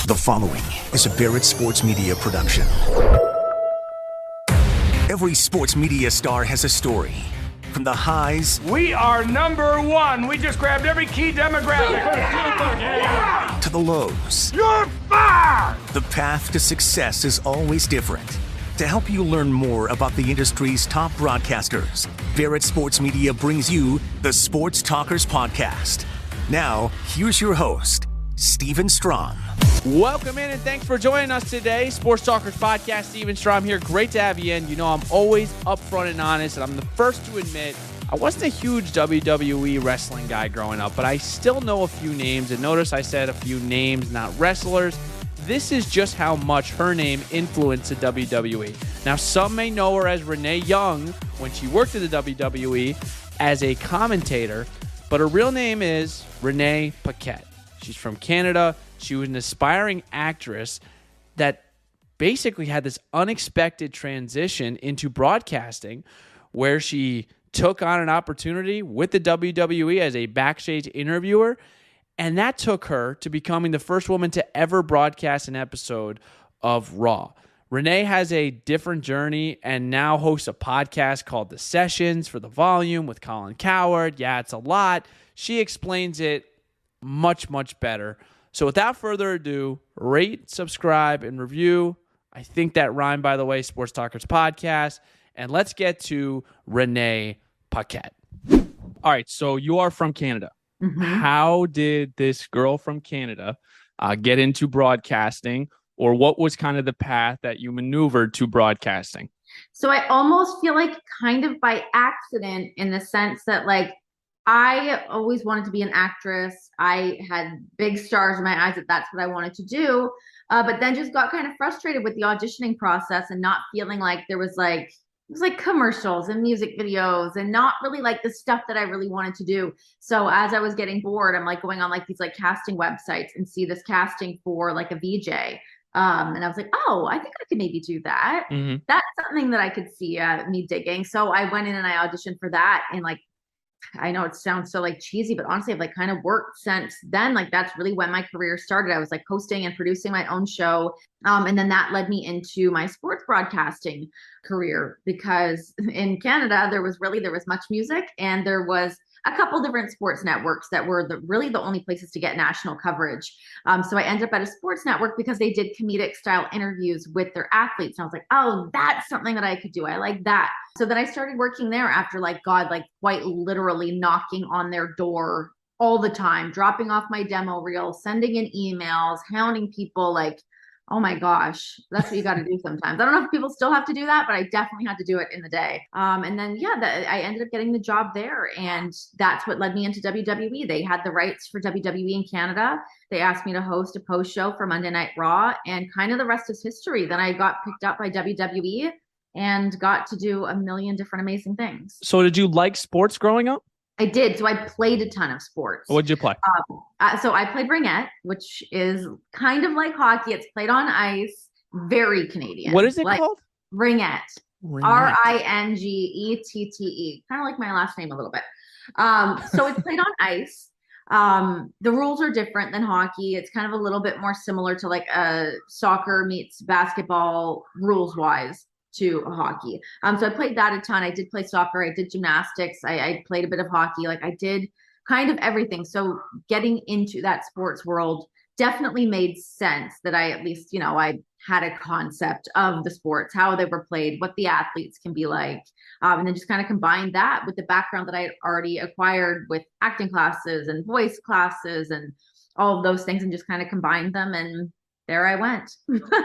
The following is a Barrett Sports Media production. Every sports media star has a story. From the highs... We are number one. We just grabbed every key demographic. To the lows. You're fired! The path to success is always different. To help you learn more about the industry's top broadcasters, Barrett Sports Media brings you the Sports Talkers Podcast. Now, here's your host, Steven Strom. Welcome in and thanks for joining us today. Sports Talkers Podcast, Steven Strom here. Great to have you in. You know, I'm always upfront and honest, and I'm the first to admit I wasn't a huge WWE wrestling guy growing up, but I still know a few names. And notice I said a few names, not wrestlers. This is just how much her name influenced the WWE. Now, some may know her as Renee Young when she worked at the WWE as a commentator, but her real name is Renee Paquette. She's from Canada. She was an aspiring actress that basically had this unexpected transition into broadcasting where she took on an opportunity with the WWE as a backstage interviewer, and that took her to becoming the first woman to ever broadcast an episode of Raw. Renee has a different journey and now hosts a podcast called The Sessions for the Volume with Colin Cowherd. Yeah, it's a lot. She explains it much, much better. So without further ado, rate, subscribe, and review. I think that rhymed, by the way, Sports Talkers Podcast. And let's get to Renee Paquette. All right, so you are from Canada. Mm-hmm. How did this girl from Canada get into broadcasting, or what was kind of the path that you maneuvered to broadcasting? So I almost feel like kind of by accident, in the sense that like I always wanted to be an actress. I had big stars in my eyes that that's what I wanted to do. But then just got kind of frustrated with the auditioning process and not feeling like there was like, it was like commercials and music videos and not really like the stuff that I really wanted to do. So as I was getting bored, I'm like going on like these like casting websites and see this casting for like a VJ. And I was like, oh, I think I could maybe do that. Mm-hmm. That's something that I could see me digging. So I went in and I auditioned for that. And like, I know it sounds so like cheesy, but honestly, I've like kind of worked since then. Like that's really when my career started. I was like hosting and producing my own show. And then that led me into my sports broadcasting career, because in Canada, there was much music, and there was a couple different sports networks that were really the only places to get national coverage. So I ended up at a sports network because they did comedic style interviews with their athletes. And I was like, oh, that's something that I could do. I like that. So then I started working there after like quite literally knocking on their door all the time, dropping off my demo reel, sending in emails, hounding people like, oh my gosh, that's what you got to do sometimes. I don't know if people still have to do that, but I definitely had to do it in the day. And then, I ended up getting the job there, and that's what led me into WWE. They had the rights for WWE in Canada. They asked me to host a post show for Monday Night Raw, and kind of the rest is history. Then I got picked up by WWE and got to do a million different amazing things. So did you like sports growing up? I did. So I played a ton of sports. What did you play? So I played ringette, which is kind of like hockey. It's played on ice. Very Canadian. What is it called? Ringette. Ringette. Kind of like my last name a little bit. So it's played on ice. The rules are different than hockey. It's kind of a little bit more similar to like soccer meets basketball rules wise to hockey. So I played that a ton. I did play soccer. I did gymnastics. I played a bit of hockey. Like I did kind of everything. So getting into that sports world definitely made sense that I at least, I had a concept of the sports, how they were played, what the athletes can be like. And then just kind of combined that with the background that I had already acquired with acting classes and voice classes and all of those things, and just kind of combined them, and there I went.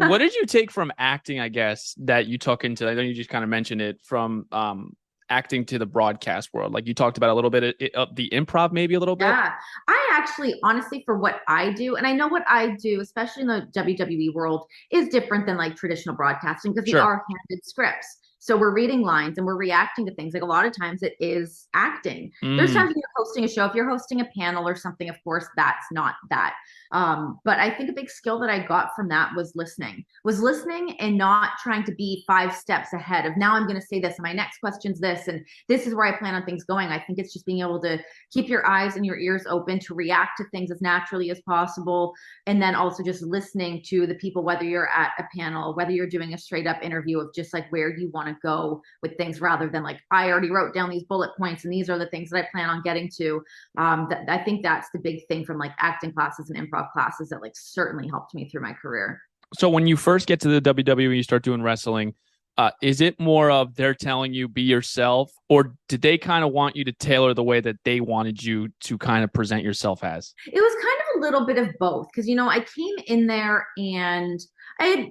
What did you take from acting, I guess, that you took into, I know you just kind of mentioned it, from acting to the broadcast world? Like you talked about a little bit of the improv, maybe a little bit. Yeah, I actually, honestly, for what I do, and I know what I do, especially in the WWE world, is different than like traditional broadcasting, because we are handed scripts. So we're reading lines and we're reacting to things. Like a lot of times it is acting. There's times when you're hosting a show, if you're hosting a panel or something, of course, that's not that. But I think a big skill that I got from that was listening and not trying to be 5 steps ahead of now I'm going to say this and my next question's this and this is where I plan on things going. I think it's just being able to keep your eyes and your ears open to react to things as naturally as possible. And then also just listening to the people, whether you're at a panel, whether you're doing a straight up interview of just like where you want to go with things rather than like, I already wrote down these bullet points and these are the things that I plan on getting to. I think that's the big thing from like acting classes and improv classes that like certainly helped me through my career. So when you first get to the WWE, you start doing wrestling. Is it more of they're telling you be yourself, or did they kind of want you to tailor the way that they wanted you to kind of present yourself as? It was kind of a little bit of both because, I came in there and I had,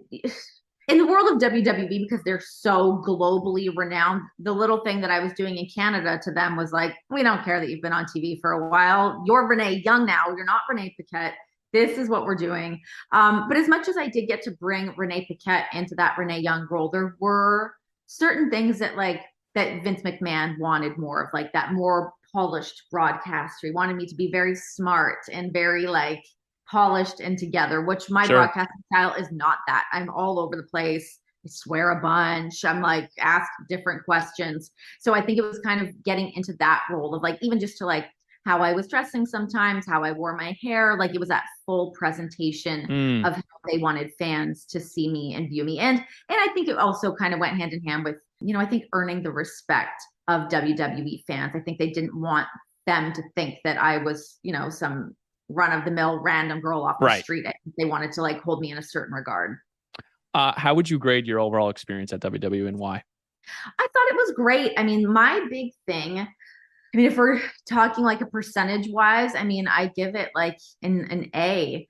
in the world of WWE, because they're so globally renowned, the little thing that I was doing in Canada to them was like, we don't care that you've been on TV for a while. You're Renee Young now. You're not Renee Paquette. This is what we're doing. But as much as I did get to bring Renee Paquette into that Renee Young role, there were certain things that Vince McMahon wanted more of, like that more polished broadcaster. He wanted me to be very smart and very like polished and together, which my broadcasting style is not that. I'm all over the place. I swear a bunch. I'm like ask different questions. So I think it was kind of getting into that role of like, even just to like how I was dressing sometimes, how I wore my hair, like it was that full presentation of how they wanted fans to see me and view me. And I think it also kind of went hand in hand with, I think earning the respect of WWE fans. I think they didn't want them to think that I was, some run-of-the-mill random girl off the street. They wanted to like hold me in a certain regard. How would you grade your overall experience at WWE and why? I thought it was great. I mean, my big thing, if we're talking like a percentage wise, I give it like an A.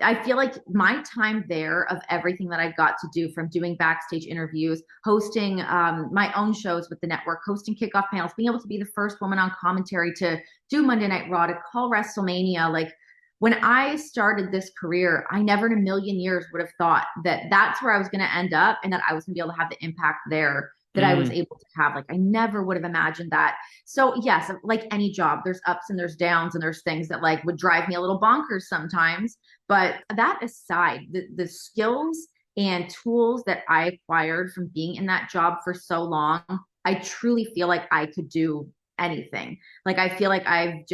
I feel like my time there of everything that I got to do, from doing backstage interviews, hosting my own shows with the network, hosting kickoff panels, being able to be the first woman on commentary to do Monday Night Raw, to call WrestleMania. Like when I started this career, I never in a million years would have thought that that's where I was going to end up and that I was going to be able to have the impact there that I was able to have. Like I never would have imagined that. So yes, like any job, there's ups and there's downs and there's things that like would drive me a little bonkers sometimes. But that aside, the skills and tools that I acquired from being in that job for so long, I truly feel like I could do anything. Like I feel like I've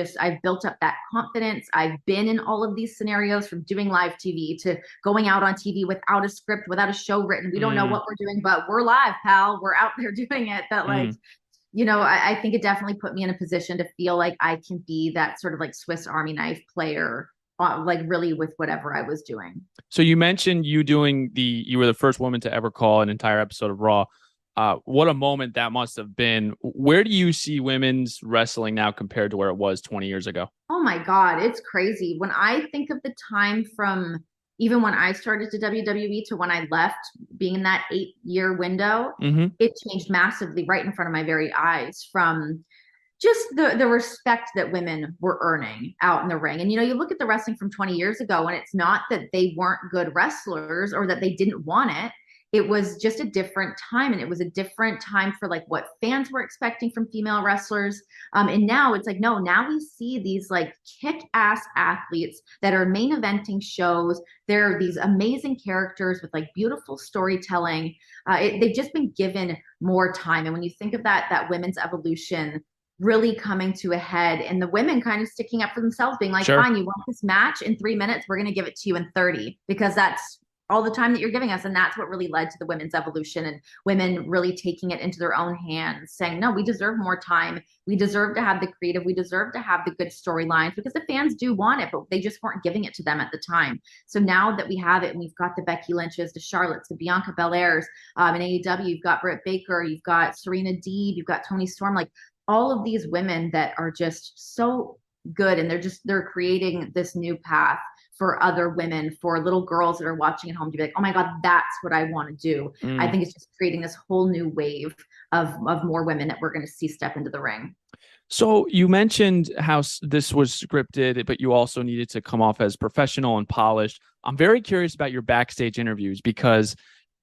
built up that confidence. I've been in all of these scenarios, from doing live TV to going out on TV without a script, without a show written. We don't know what we're doing, but we're live, pal. We're out there doing it. That like, I think it definitely put me in a position to feel like I can be that sort of like Swiss Army knife player, like really with whatever I was doing. So you mentioned you were the first woman to ever call an entire episode of Raw. What a moment that must have been. Where do you see women's wrestling now compared to where it was 20 years ago? Oh my God, it's crazy. When I think of the time from even when I started to WWE to when I left, being in that 8-year window, it changed massively right in front of my very eyes, from just the respect that women were earning out in the ring. And, you look at the wrestling from 20 years ago, and it's not that they weren't good wrestlers or that they didn't want it. It was just a different time, and it was a different time for like what fans were expecting from female wrestlers. And now it's like, no, now we see these like kick-ass athletes that are main eventing shows. They're these amazing characters with like beautiful storytelling. They've just been given more time. And when you think of that women's evolution really coming to a head, and the women kind of sticking up for themselves, being like, fine, you want this match in 3 minutes, we're going to give it to you in 30, because that's all the time that you're giving us. And that's what really led to the women's evolution, and women really taking it into their own hands, saying, no, we deserve more time. We deserve to have the creative. We deserve to have the good storylines, because the fans do want it, but they just weren't giving it to them at the time. So now that we have it, and we've got the Becky Lynch's, the Charlottes, the Bianca Belairs, in AEW, you've got Britt Baker, you've got Serena Deeb, you've got Toni Storm, like all of these women that are just so good. And they're creating this new path for other women, for little girls that are watching at home, to be like, oh my God, that's what I want to do. I think it's just creating this whole new wave of more women that we're going to see step into the ring. So you mentioned how this was scripted, but you also needed to come off as professional and polished. I'm very curious about your backstage interviews, because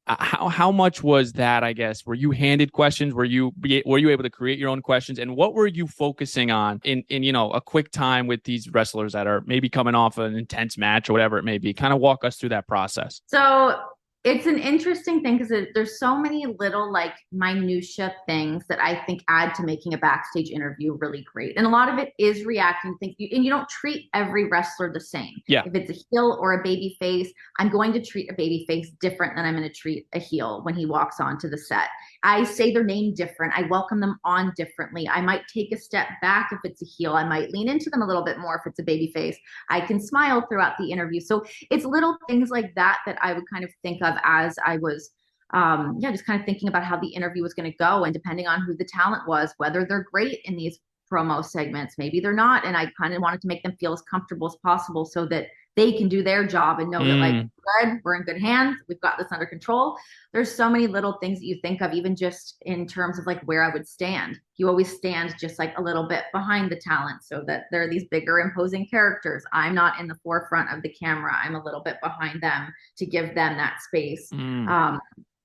How much was that, I guess? Were you handed questions? Were you able to create your own questions? And what were you focusing on in a quick time with these wrestlers that are maybe coming off an intense match or whatever it may be? Kind of walk us through that process. So it's an interesting thing because there's so many little like minutia things that I think add to making a backstage interview really great. And a lot of it is reacting to things. And you don't treat every wrestler the same. Yeah. If it's a heel or a baby face, I'm going to treat a baby face different than I'm going to treat a heel when he walks onto the set. I say their name different. I welcome them on differently. I might take a step back if it's a heel. I might lean into them a little bit more if it's a baby face. I can smile throughout the interview. So it's little things like that that I would kind of think of as I was just kind of thinking about how the interview was going to go, and depending on who the talent was, whether they're great in these promo segments, maybe they're not, and I kind of wanted to make them feel as comfortable as possible so that they can do their job and know that like, good, we're in good hands, we've got this under control. There's so many little things that you think of, even just in terms of like where I would stand. You always stand just like a little bit behind the talent so that they're these bigger imposing characters. I'm not in the forefront of the camera. I'm a little bit behind them to give them that space.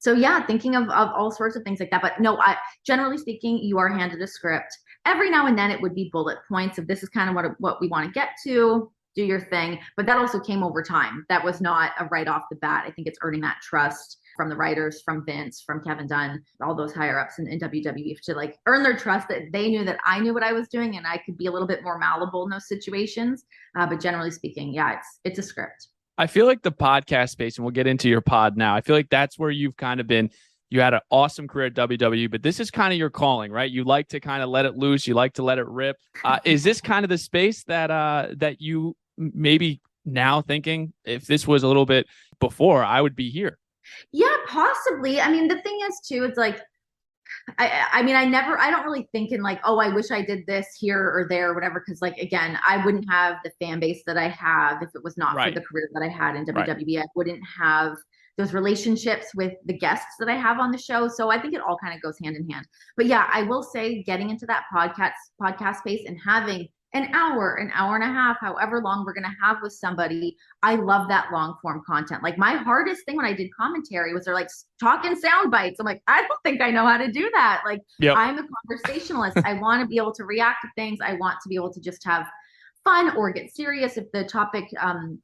So yeah, thinking of all sorts of things like that. But no, generally speaking, you are handed a script. Every now and then it would be bullet points of this is kind of what we want to get to. Do your thing. But that also came over time. That was not a right off the bat. I think it's earning that trust from the writers, from Vince, from Kevin Dunn, all those higher ups in WWE to like earn their trust that they knew that I knew what I was doing and I could be a little bit more malleable in those situations. But generally speaking, yeah, it's a script. I feel like the podcast space, and we'll get into your pod now, I feel like that's where you've kind of been. You had an awesome career at WWE, but this is kind of your calling, right? You like to kind of let it loose. You like to let it rip. Is this kind of the space that you maybe now thinking, if this was a little bit before, I would be here? Yeah, possibly. I mean, the thing is too, it's like, I don't really think in like, oh, I wish I did this here or there or whatever. Cause like, again, I wouldn't have the fan base that I have if it was not for the career that I had in WWE. I wouldn't have those relationships with the guests that I have on the show. So I think it all kind of goes hand in hand. But yeah, I will say getting into that podcast space and having an hour and a half, however long we're going to have with somebody. I love that long form content. Like my hardest thing when I did commentary was they're like talking sound bites. I'm like, I don't think I know how to do that. Like I'm a conversationalist. I want to be able to react to things. I want to be able to just have fun or get serious if the topic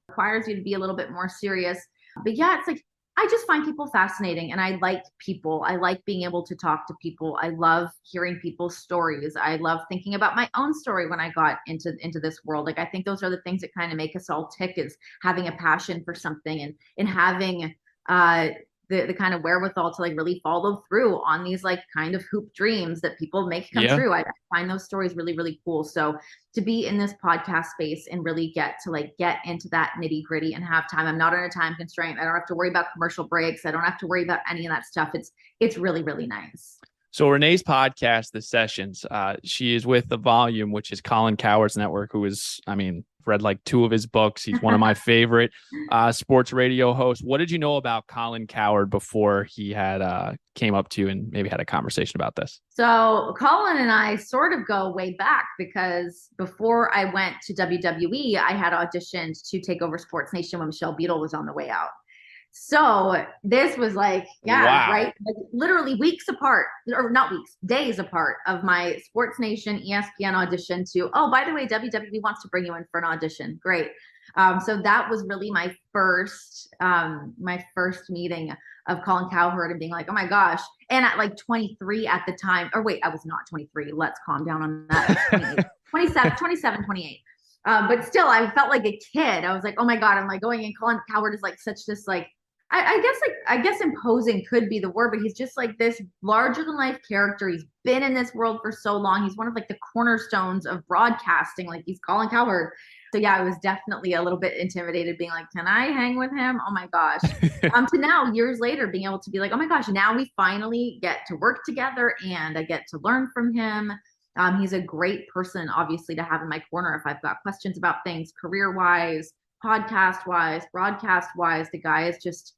requires you to be a little bit more serious. But yeah, it's like, I just find people fascinating and I like people. I like being able to talk to people. I love hearing people's stories. I love thinking about my own story when I got into this world. Like I think those are the things that kind of make us all tick, is having a passion for something and having the kind of wherewithal to like really follow through on these like kind of hoop dreams that people make come true. I find those stories really, really cool. So to be in this podcast space and really get into that nitty gritty and have time. I'm not on a time constraint. I don't have to worry about commercial breaks. I don't have to worry about any of that stuff. It's really, really nice. So Renee's podcast, The Sessions, she is with The Volume, which is Colin Cowherd's network, who is, read like 2 of his books. He's one of my favorite sports radio hosts. What did you know about Colin Cowherd before he had came up to you and maybe had a conversation about this? So Colin and I sort of go way back, because before I went to WWE, I had auditioned to take over Sports Nation when Michelle Beadle was on the way out. So this was like, right? Like literally weeks apart, or not weeks, days apart of my Sports Nation ESPN audition to, oh, by the way, WWE wants to bring you in for an audition. Great. So that was really my first meeting of Colin Cowherd and being like, oh my gosh. And at like 23 at the time, or wait, I was not 23. Let's calm down on that. 27, 28. But still, I felt like a kid. I was like, oh my God, I'm like going in. Colin Cowherd is like such this like, I guess imposing could be the word, but he's just like this larger than life character. He's been in this world for so long. He's one of like the cornerstones of broadcasting. Like he's Colin Cowherd. So yeah, I was definitely a little bit intimidated, being like, can I hang with him? Oh my gosh. To now, years later, being able to be like, oh my gosh, now we finally get to work together and I get to learn from him. He's a great person, obviously, to have in my corner if I've got questions about things career-wise, podcast-wise, broadcast-wise. The guy is just,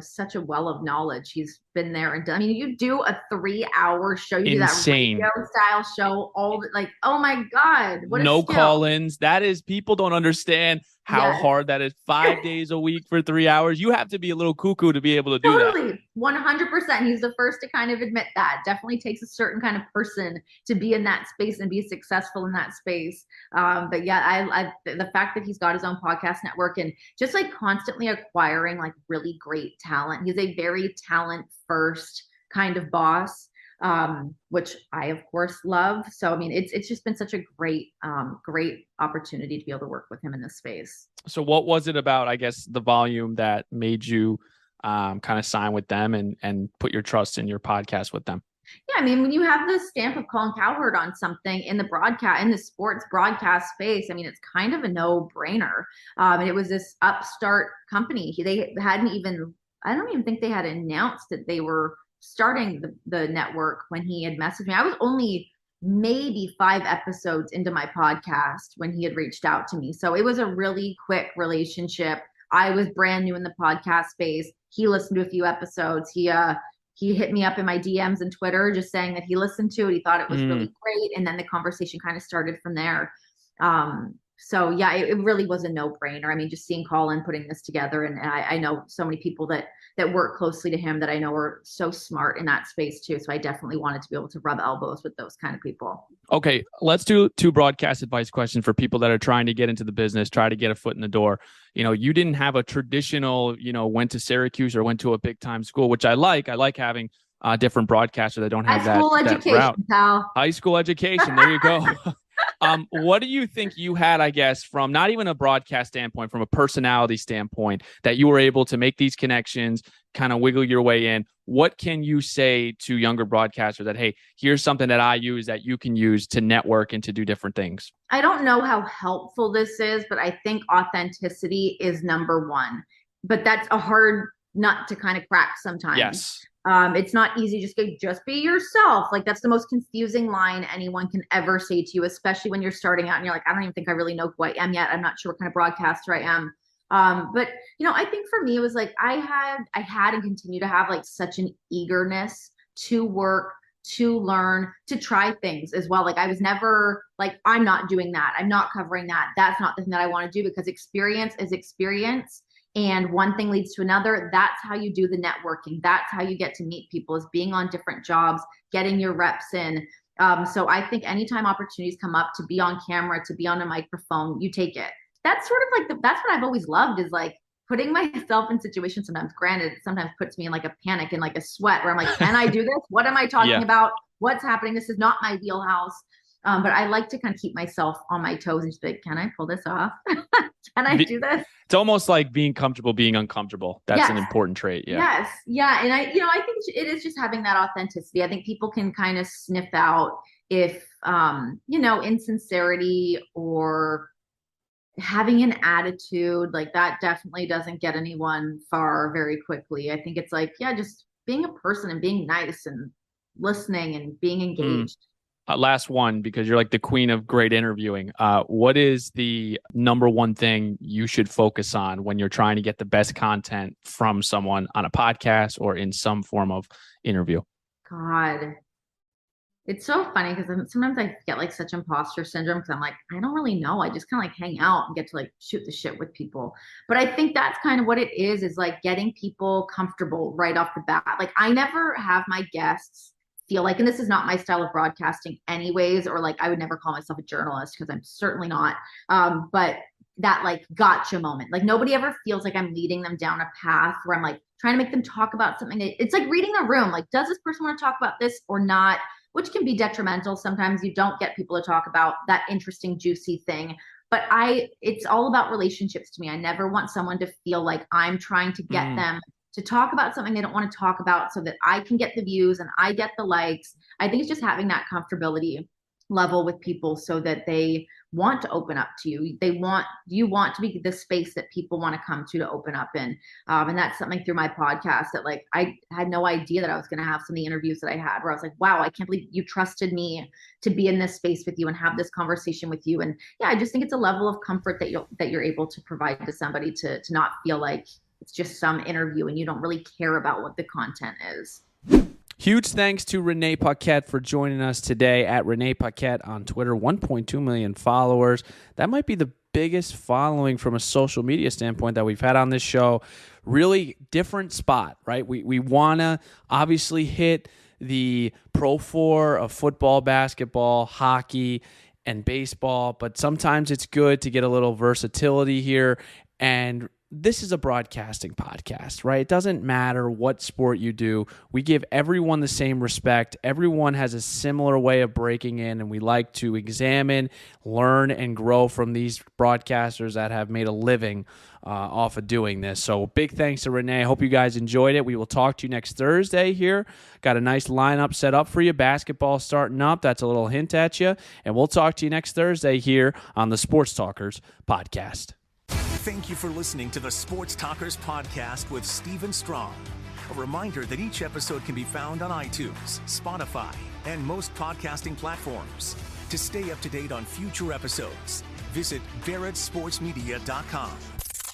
such a well of knowledge. He's been there and done. You do a 3-hour show. You Insane. Do that radio-style show, oh my God. What no a skill. call-ins. That is, people don't understand how hard that is. 5 days a week for 3 hours. You have to be a little cuckoo to be able to do that. Totally. 100%. He's the first to kind of admit that. Definitely takes a certain kind of person to be in that space and be successful in that space. But yeah, I the fact that he's got his own podcast network and just like constantly acquiring like really great talent. He's a very talent first kind of boss, which I of course love. So I mean, it's just been such a great opportunity to be able to work with him in this space. So what was it about, I guess, the volume that made you kind of sign with them and put your trust in your podcast with them? Yeah, I mean, when you have the stamp of Colin Cowherd on something in the sports broadcast space, I mean, it's kind of a no-brainer. And it was this upstart company. I don't even think they had announced that they were starting the network when he had messaged me. I was only maybe 5 episodes into my podcast when he had reached out to me. So it was a really quick relationship. I was brand new in the podcast space. He listened to a few episodes. He hit me up in my DMs and Twitter just saying that he listened to it. He thought it was really great. And then the conversation kind of started from there. So yeah, it really was a no-brainer. I mean, just seeing Colin putting this together, and I know so many people that work closely to him that I know are so smart in that space too. So I definitely wanted to be able to rub elbows with those kind of people. Okay, let's do 2 broadcast advice questions for people that are trying to get into the business, try to get a foot in the door. You didn't have a traditional, went to Syracuse or went to a big time school, which I like. I like having different broadcasters that don't have that route. Pal. High school education. There you go. What do you think you had, I guess, from not even a broadcast standpoint, from a personality standpoint, that you were able to make these connections, kind of wiggle your way in? What can you say to younger broadcasters that, hey, here's something that I use that you can use to network and to do different things? I don't know how helpful this is, but I think authenticity is number one. But that's a hard nut to kind of crack sometimes. Yes. It's not easy. Just be yourself. Like that's the most confusing line anyone can ever say to you, especially when you're starting out and you're like, I don't even think I really know who I am yet. I'm not sure what kind of broadcaster I am. But I think for me, it was like, I had and continue to have like such an eagerness to work, to learn, to try things as well. Like I was never like, I'm not doing that. I'm not covering that. That's not the thing that I want to do, because experience is experience. And one thing leads to another. That's how you do the networking. That's how you get to meet people, is being on different jobs, getting your reps in. So I think anytime opportunities come up to be on camera, to be on a microphone, you take it. That's sort of like that's what I've always loved, is like putting myself in situations. Sometimes, granted, it sometimes puts me in like a panic and like a sweat where I'm like, can I do this? What am I talking about? What's happening? This is not my wheelhouse. But I like to kind of keep myself on my toes and just be like, can I pull this off? Can I do this? It's almost like being comfortable, being uncomfortable. That's an important trait. Yeah. Yes. Yeah. And I think it is just having that authenticity. I think people can kind of sniff out if, insincerity or having an attitude, like that definitely doesn't get anyone far very quickly. I think it's like, just being a person and being nice and listening and being engaged. Last one, because you're like the queen of great interviewing. What is the number one thing you should focus on when you're trying to get the best content from someone on a podcast or in some form of interview? God, it's so funny because sometimes I get like such imposter syndrome because I'm like, I don't really know. I just kind of like hang out and get to like shoot the shit with people. But I think that's kind of what it is like getting people comfortable right off the bat. Like I never have my guests feel like, and this is not my style of broadcasting anyways, or like I would never call myself a journalist because I'm certainly not, but that like gotcha moment, like nobody ever feels like I'm leading them down a path where I'm like trying to make them talk about something. It's like reading a room, like does this person want to talk about this or not, which can be detrimental. Sometimes you don't get people to talk about that interesting juicy thing, but it's all about relationships to me. I never want someone to feel like I'm trying to get them to talk about something they don't want to talk about so that I can get the views and I get the likes. I think it's just having that comfortability level with people so that they want to open up to you. You want to be the space that people want to come to open up in. And that's something through my podcast that like, I had no idea that I was going to have some of the interviews that I had where I was like, wow, I can't believe you trusted me to be in this space with you and have this conversation with you. And I just think it's a level of comfort that you're able to provide to somebody to not feel like it's just some interview and you don't really care about what the content is. Huge thanks to Renee Paquette for joining us today at Renee Paquette on Twitter. 1.2 million followers. That might be the biggest following from a social media standpoint that we've had on this show. Really different spot, right? We want to obviously hit the Pro 4 of football, basketball, hockey, and baseball, but sometimes it's good to get a little versatility here. And this is a broadcasting podcast, right? It doesn't matter what sport you do. We give everyone the same respect. Everyone has a similar way of breaking in, and we like to examine, learn, and grow from these broadcasters that have made a living off of doing this. So big thanks to Renee. I hope you guys enjoyed it. We will talk to you next Thursday here. Got a nice lineup set up for you. Basketball starting up. That's a little hint at you. And we'll talk to you next Thursday here on the Sports Talkers podcast. Thank you for listening to the Sports Talkers podcast with Steven Strom. A reminder that each episode can be found on iTunes, Spotify, and most podcasting platforms. To stay up to date on future episodes, visit barrettsportsmedia.com.